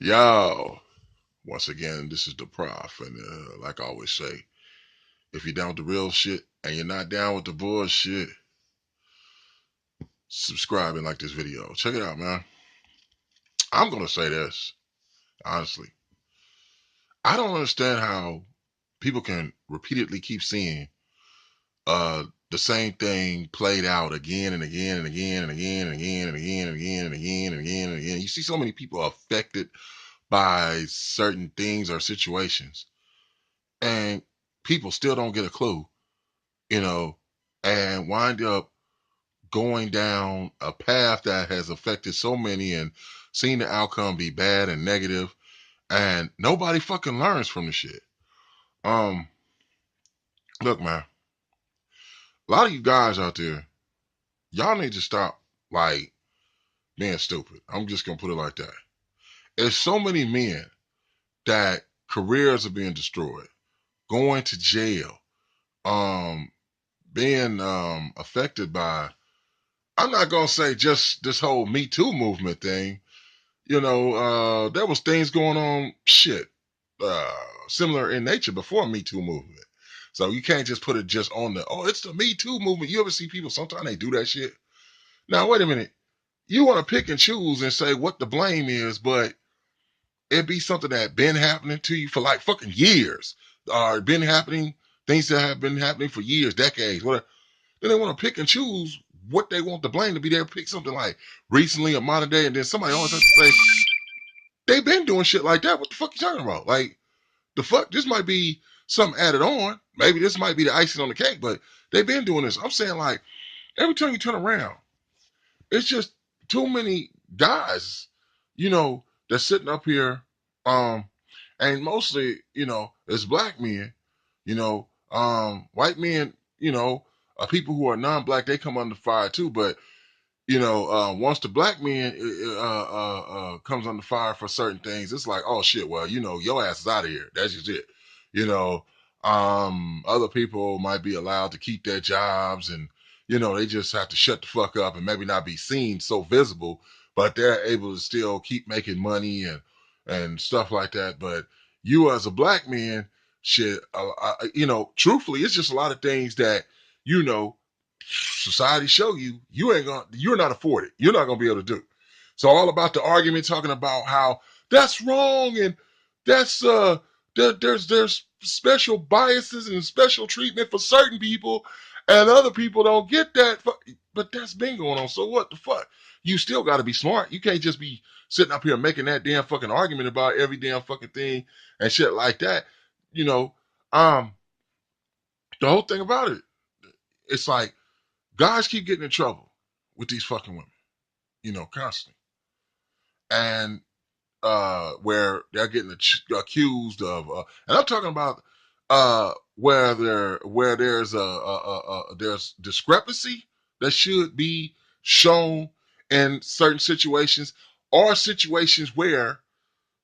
Yo, once again, this is the Prof, and like I always say, if you're down with the real shit and you're not down with the bullshit, subscribe and like this video. Check it out, man. I'm gonna say this honestly. I don't understand how people can repeatedly keep seeing the same thing played out again and again and again and again and again and again and again and again and again and again. You see so many people affected by certain things or situations, and people still don't get a clue, you know, and wind up going down a path that has affected so many and seeing the outcome be bad and negative, and nobody fucking learns from the shit. Um, Look, man, a lot of you guys out there, y'all need to stop like being stupid. I'm just gonna put it like that. There's so many men that careers are being destroyed, going to jail, um, being affected by, I'm not gonna say just this whole Me Too movement thing. There was things going on, uh, similar in nature before Me Too movement. So you can't just put it just on it's the Me Too movement. You ever see people, sometimes they do that shit. Now, wait a minute. You want to pick and choose and say what the blame is, but it be something that been happening to you for like fucking years, or been happening, things that have been happening for years, decades, whatever. Then they want to pick and choose what they want the blame to be. They'll pick something like recently or modern day, and then somebody always has to say, they've been doing shit like that. What the fuck you talking about? Like, the fuck, this might be something added on. Maybe this might be the icing on the cake, but they've been doing this. I'm saying, like, every time you turn around, it's just too many guys, that's sitting up here, um, and mostly, it's black men, white men, people who are non-black, they come under fire too, but once the black man comes under fire for certain things, it's like, oh shit, well, your ass is out of here. That's just it. You know, Other people might be allowed to keep their jobs, and they just have to shut the fuck up and maybe not be seen so visible, but they're able to still keep making money and stuff like that. But you as a black man, shit, truthfully, it's just a lot of things that you know society show you're not afforded. You're not gonna be able to do. So all about the argument talking about how that's wrong and that's there's special biases and special treatment for certain people and other people don't get that. But that's been going on. So what the fuck? You still got to be smart. You can't just be sitting up here making that damn fucking argument about every damn fucking thing and shit like that. You know, um, the whole thing about it, it's like guys keep getting in trouble with these fucking women, constantly. And where they're getting accused of, and I'm talking about where there's discrepancy that should be shown in certain situations, or situations where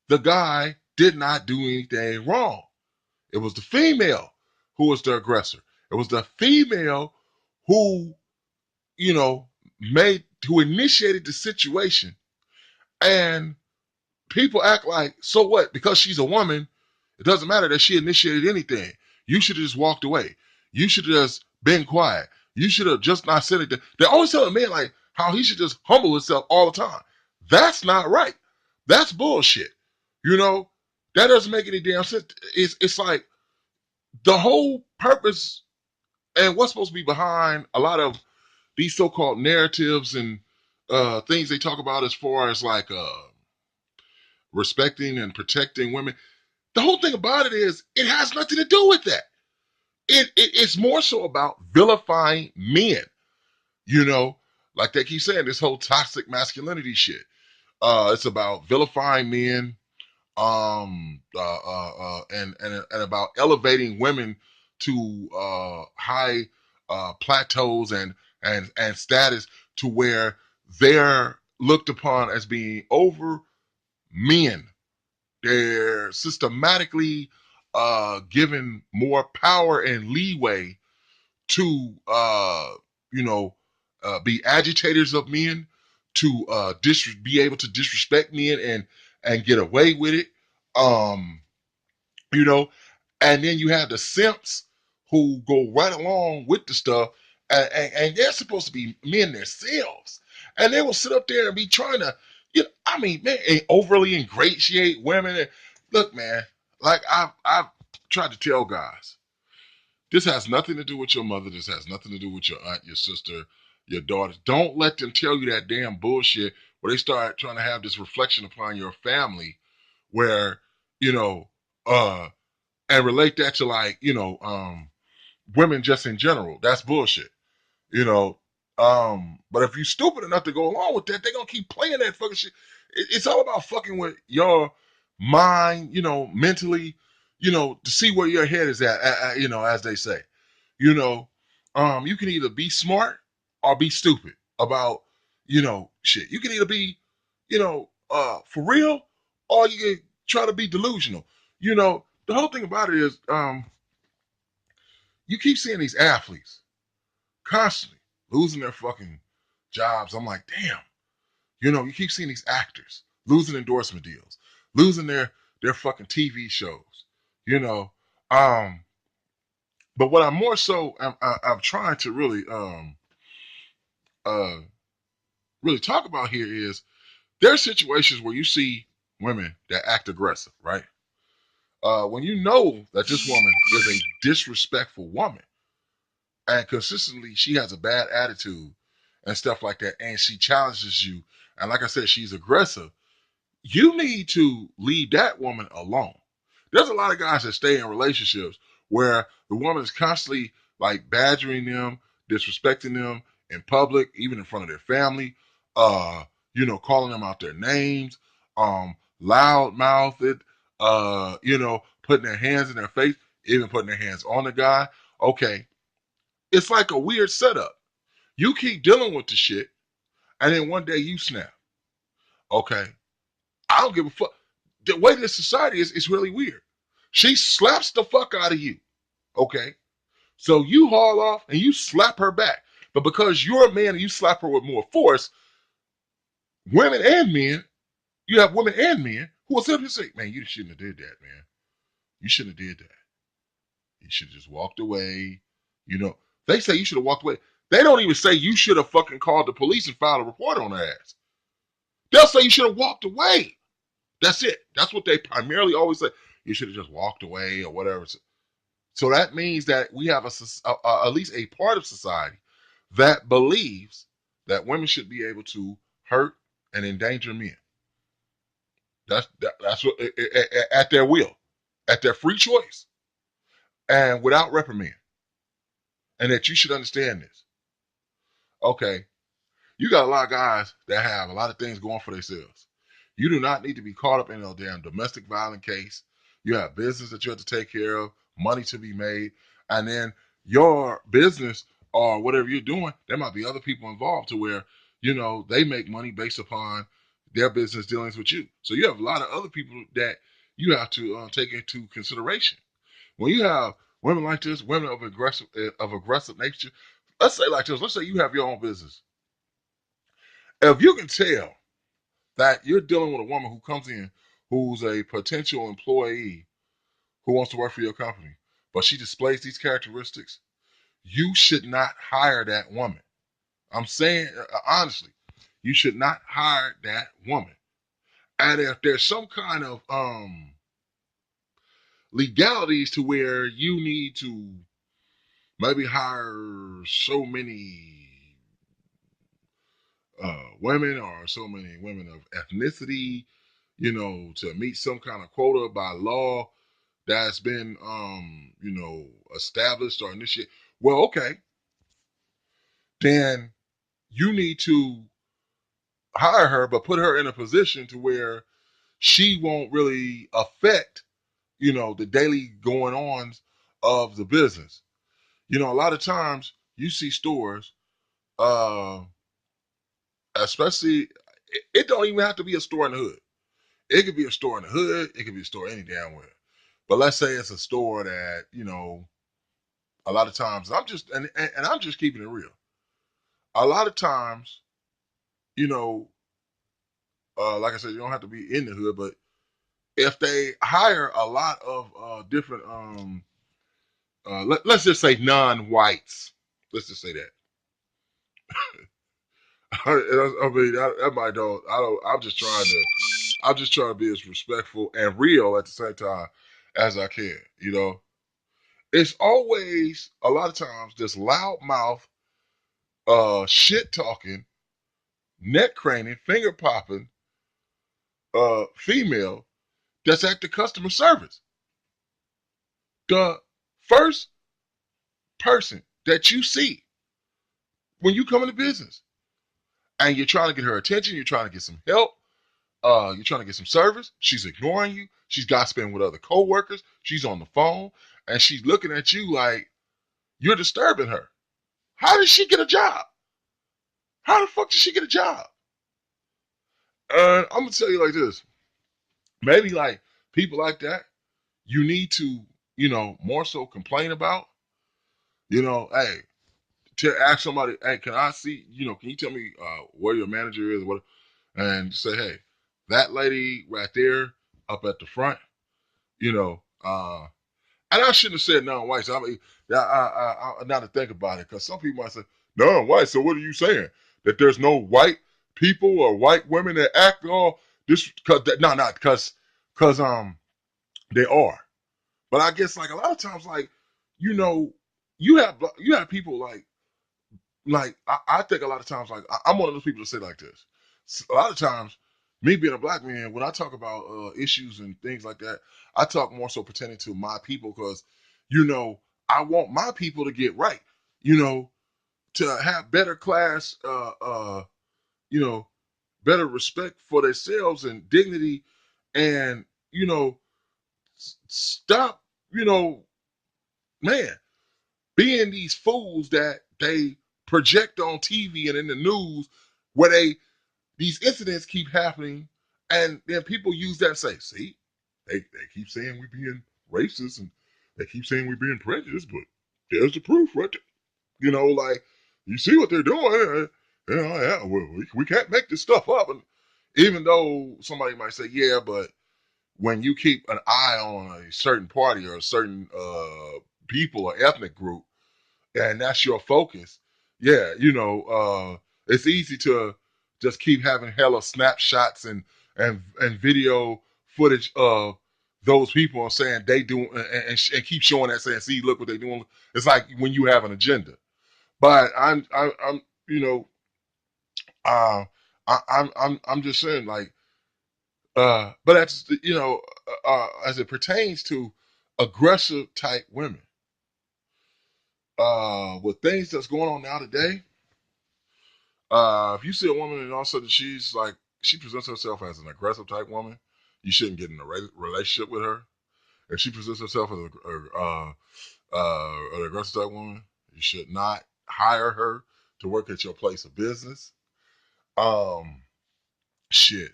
the guy did not do anything wrong. It was the female who was the aggressor. It was the female who you know, who initiated the situation. And people act like, so what? Because she's a woman, it doesn't matter that she initiated anything. You should have just walked away. You should have just been quiet. You should have just not said it. They always tell a man like how he should just humble himself all the time. That's not right. That's bullshit. You know, that doesn't make any damn sense. It's like the whole purpose and what's supposed to be behind a lot of these so-called narratives and things they talk about as far as like respecting and protecting women. The whole thing about it is it has nothing to do with that. It's more so about vilifying men. You know, like they keep saying, this whole toxic masculinity shit. It's about vilifying men, and about elevating women to high plateaus and status to where they're looked upon as being over men. They're systematically given more power and leeway to be agitators of men, to be able to disrespect men and get away with it. Um, you know, and then you have the simps who go right along with the stuff, and they're supposed to be men themselves, and they will sit up there and be trying to, I mean, man, overly ingratiate women. And look, man, like I've tried to tell guys, this has nothing to do with your mother. This has nothing to do with your aunt, your sister, your daughter. Don't let them tell you that damn bullshit where they start trying to have this reflection upon your family, where you know, uh and relate that to like, women just in general. That's bullshit, you know. But if you stupid enough to go along with that, they're gonna keep playing that fucking shit. It's all about fucking with your mind, mentally, to see where your head is at, as they say. You know, you can either be smart or be stupid about, shit. You can either be, for real, or you can try to be delusional. The whole thing about it is, you keep seeing these athletes constantly losing their fucking jobs. I'm like, damn. You keep seeing these actors losing endorsement deals, losing their fucking TV shows. You know, um, but what I'm more so I'm trying to uh really talk about here is there are situations where you see women that act aggressive, right? When you know that this woman is a disrespectful woman, and consistently she has a bad attitude and stuff like that, and she challenges you, and like I said, she's aggressive, you need to leave that woman alone. There's a lot of guys that stay in relationships where the woman is constantly like badgering them, disrespecting them in public, even in front of their family, calling them out their names, loud mouthed, putting their hands in their face, even putting their hands on the guy. Okay, it's like a weird setup. You keep dealing with the shit, and then one day you snap. Okay, I don't give a fuck. The way this society is really weird. She slaps the fuck out of you. Okay, so you haul off and you slap her back, but because you're a man and you slap her with more force, women and men, you have women and men who will simply say, "Man, you shouldn't have did that, man. You shouldn't have did that. You should have just walked away." You know, they say you should have walked away. They don't even say you should have fucking called the police and filed a report on her ass. They'll say you should have walked away. That's it. That's what they primarily always say. You should have just walked away or whatever. So that means that we have at least a part of society that believes that women should be able to hurt and endanger men. That's what at their will, at their free choice, and without reprimand. And that you should understand this. Okay, you got a lot of guys that have a lot of things going for themselves. You do not need to be caught up in a damn domestic violence case. You have business that you have to take care of, money to be made, and then your business or whatever you're doing, there might be other people involved to where, they make money based upon their business dealings with you. So you have a lot of other people that you have to take into consideration. When you have women like this, women of aggressive nature, let's say like this, let's say you have your own business. If you can tell that you're dealing with a woman who comes in who's a potential employee who wants to work for your company, but she displays these characteristics, you should not hire that woman. I'm saying honestly, you should not hire that woman. And if there's some kind of legalities to where you need to maybe hire so many women or so many women of ethnicity, to meet some kind of quota by law that's been, established or initiated. Well, okay, then you need to hire her, but put her in a position to where she won't really affect, the daily going ons of the business. A lot of times you see stores, uh, especially, it don't even have to be a store in the hood. It could be a store in the hood. It could be a store any damn where. But let's say it's a store that, a lot of times and I'm just keeping it real. A lot of times, you know, Like I said, you don't have to be in the hood, but if they hire a lot of different, let's just say non-whites, let's just say that. I mean, that might don't. I don't. I'm just trying to. I'm just trying to be as respectful and real at the same time as I can. You know, it's always a lot of times this loud mouth, shit talking, neck craning, finger popping, female that's at the customer service. The first person that you see when you come into business and you're trying to get her attention, you're trying to get some help, you're trying to get some service, she's ignoring you, she's gossiping with other coworkers, she's on the phone, and she's looking at you like you're disturbing her. How did she get a job? How the fuck did she get a job? I'm gonna tell you like this. Maybe like people like that, you need to, more so complain about. Hey, to ask somebody, hey, can I see, can you tell me where your manager is? What, and say, hey, that lady right there up at the front, you know, uh, and I shouldn't have said non-whites. I mean, now to think about it, because some people might say non-white. So what are you saying? That there's no white people or white women that act all this? Because no, not because they are. But I guess like a lot of times, like you know, you have people like I think a lot of times like I'm one of those people that say like this. A lot of times, me being a black man, when I talk about issues and things like that, I talk more so pertaining to my people because, I want my people to get right. You know, to have better class, you know, better respect for themselves and dignity, and stop, man, being these fools that they project on TV and in the news, where these incidents keep happening, and then people use that and say, see, they keep saying we're being racist and they keep saying we're being prejudiced, but there's the proof right there. Like you see what they're doing. Yeah, well, we can't make this stuff up. And even though somebody might say, yeah, but when you keep an eye on a certain party or a certain people or ethnic group, and that's your focus, yeah, it's easy to just keep having hella snapshots and video footage of those people and saying they do and keep showing that saying, see, look what they're doing. It's like when you have an agenda. But I'm uh, I'm just saying like but that's as it pertains to aggressive type women with things that's going on now today. If you see a woman and all of a sudden she presents herself as an aggressive type woman, you shouldn't get in a relationship with her. If she presents herself as an aggressive type woman, you should not hire her to work at your place of business. Um, shit.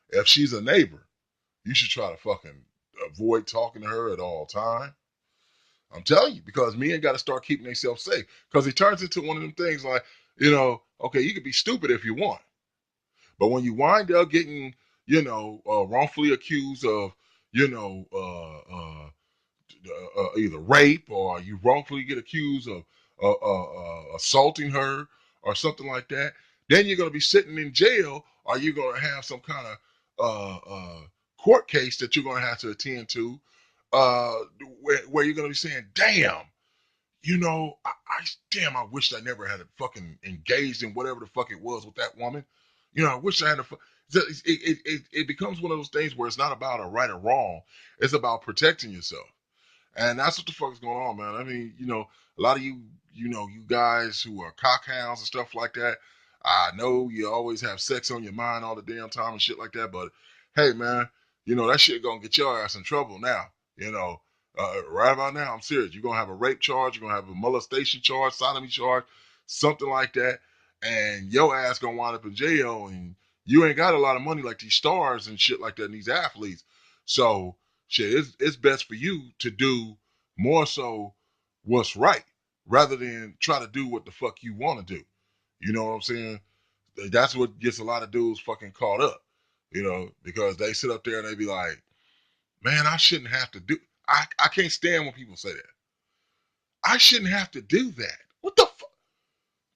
If she's a neighbor, you should try to fucking avoid talking to her at all time. I'm telling you, because men got to start keeping themselves safe. Because it turns into one of them things like, okay, you can be stupid if you want. But when you wind up getting, wrongfully accused of, you know, either rape or you wrongfully get accused of assaulting her or something like that, then you're going to be sitting in jail or you're going to have some kind of court case that you're going to have to attend to uh, where you're going to be saying, damn, damn, I wish I never had fucking engaged in whatever the fuck it was with that woman. I wish I had it becomes one of those things where it's not about a right or wrong. It's about protecting yourself. And that's what the fuck is going on, man. I mean, a lot of you guys who are cockhounds and stuff like that, I know you always have sex on your mind all the damn time and shit like that, but hey, man, that shit gonna get your ass in trouble now. Right about now, I'm serious. You're gonna have a rape charge, you're gonna have a molestation charge, sodomy charge, something like that, and your ass gonna wind up in jail, and you ain't got a lot of money like these stars and shit like that, and these athletes. So shit, it's best for you to do more so what's right rather than try to do what the fuck you want to do. You know what I'm saying? That's what gets a lot of dudes fucking caught up. because they sit up there and they be like, man, I shouldn't have to do. I can't stand when people say that. I shouldn't have to do that. What the fuck?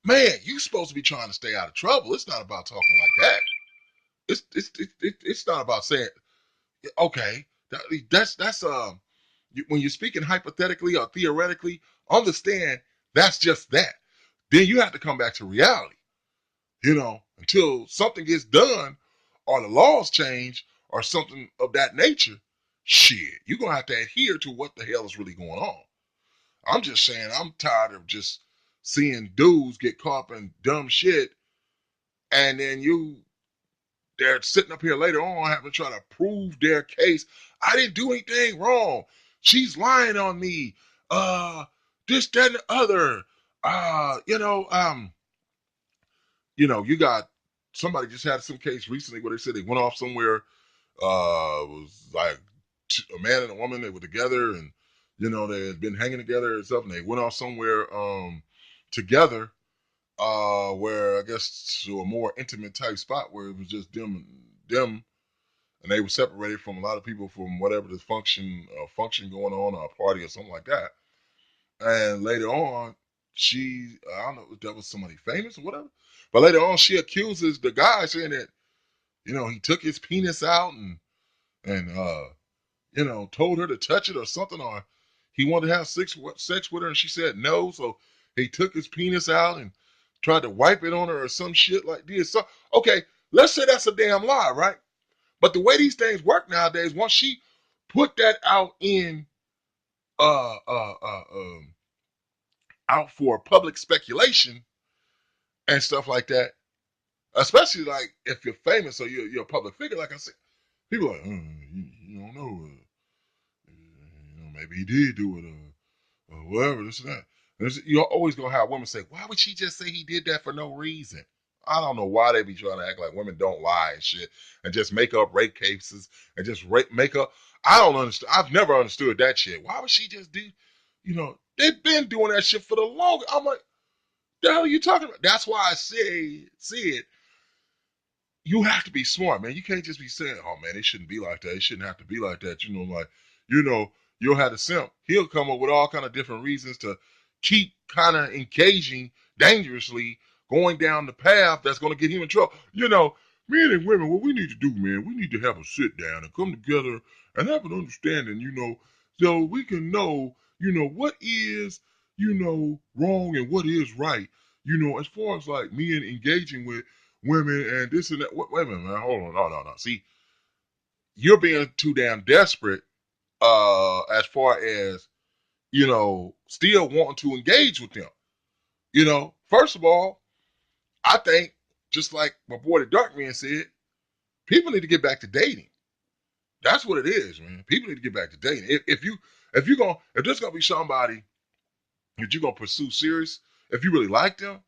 Man, you supposed to be trying to stay out of trouble. It's not about talking like that. It's not about saying, okay, that's when you're speaking hypothetically or theoretically, understand that's just that. Then you have to come back to reality, until something gets done or the laws change or something of that nature. Shit, you're gonna have to adhere to what the hell is really going on. I'm just saying, I'm tired of just seeing dudes get caught in dumb shit, and then they're sitting up here later on having to try to prove their case. I didn't do anything wrong. She's lying on me. This, that, and the other. You got somebody just had some case recently where they said they went off somewhere. It was like a man and a woman. They were together, and they had been hanging together and stuff. And they went off somewhere together, where I guess to a more intimate type spot where it was just them, and they were separated from a lot of people from whatever the function going on, or a party or something like that. And later on, I don't know if that was somebody famous or whatever, but later on she accuses the guy, saying that he took his penis out and told her to touch it or something, or he wanted to have sex with her and she said no, so he took his penis out and tried to wipe it on her or some shit like this. So okay, let's say that's a damn lie, right? But the way these things work nowadays, once she put that uh uh uh um out for public speculation and stuff like that, especially like if you're famous or you're a public figure, like I said, people are like, you don't know, maybe he did do it, or whatever, this and that. You're always gonna have women say, why would she just say he did that for no reason? I don't know why they be trying to act like women don't lie and shit, and just make up rape cases and just make up. I don't understand. I've never understood that shit. Why would she just do? They've been doing that shit for the longest. I'm like, the hell are you talking about? That's why I said you have to be smart, man. You can't just be saying, oh man, it shouldn't be like that. It shouldn't have to be like that. You'll have the simp. He'll come up with all kind of different reasons to keep kind of engaging dangerously, going down the path that's going to get him in trouble. Men and women, what we need to do, man, we need to have a sit down and come together and have an understanding, so we can know, what is, wrong and what is right. As far as like men engaging with women and this and that. Wait a minute, man. Hold on. No. See, you're being too damn desperate, as far as, still wanting to engage with them. First of all, I think, just like my boy the Dark Man said, people need to get back to dating. That's what it is, man. People need to get back to dating. If there's gonna be somebody that you're gonna pursue serious, if you really like them,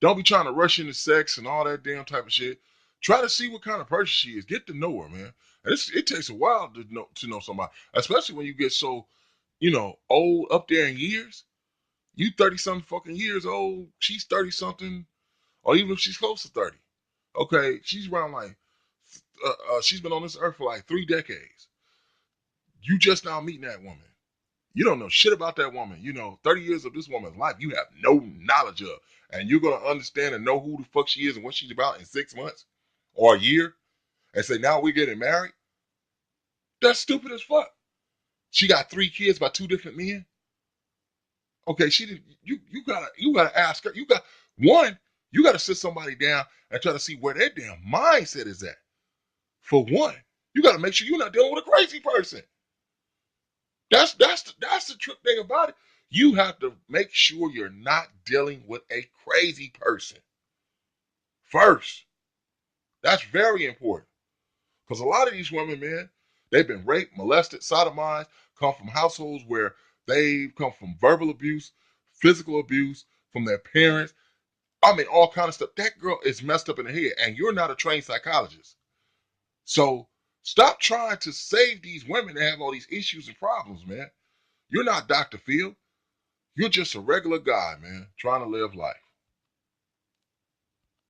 don't be trying to rush into sex and all that damn type of shit. Try to see what kind of person she is. Get to know her, man. And it takes a while to know somebody, especially when you get so, old up there in years. You 30-something fucking years old. She's 30-something, or even if she's close to 30. Okay, she's around like, she's been on this earth for like 3 decades. You just now meeting that woman. You don't know shit about that woman. 30 years of this woman's life, you have no knowledge of. And you're going to understand and know who the fuck she is and what she's about in 6 months or a year and say, now we're getting married? That's stupid as fuck. She got 3 kids by 2 different men. Okay, she didn't. You gotta ask her. You gotta sit somebody down and try to see where their damn mindset is at. For one, you gotta make sure you're not dealing with a crazy person. That's the trick thing about it. You have to make sure you're not dealing with a crazy person first. That's very important. Because a lot of these women, man, they've been raped, molested, sodomized, come from households where they've come from verbal abuse, physical abuse from their parents. I mean, all kind of stuff. That girl is messed up in the head, and you're not a trained psychologist. So stop trying to save these women that have all these issues and problems, man. You're not Dr. Phil. You're just a regular guy, man, trying to live life.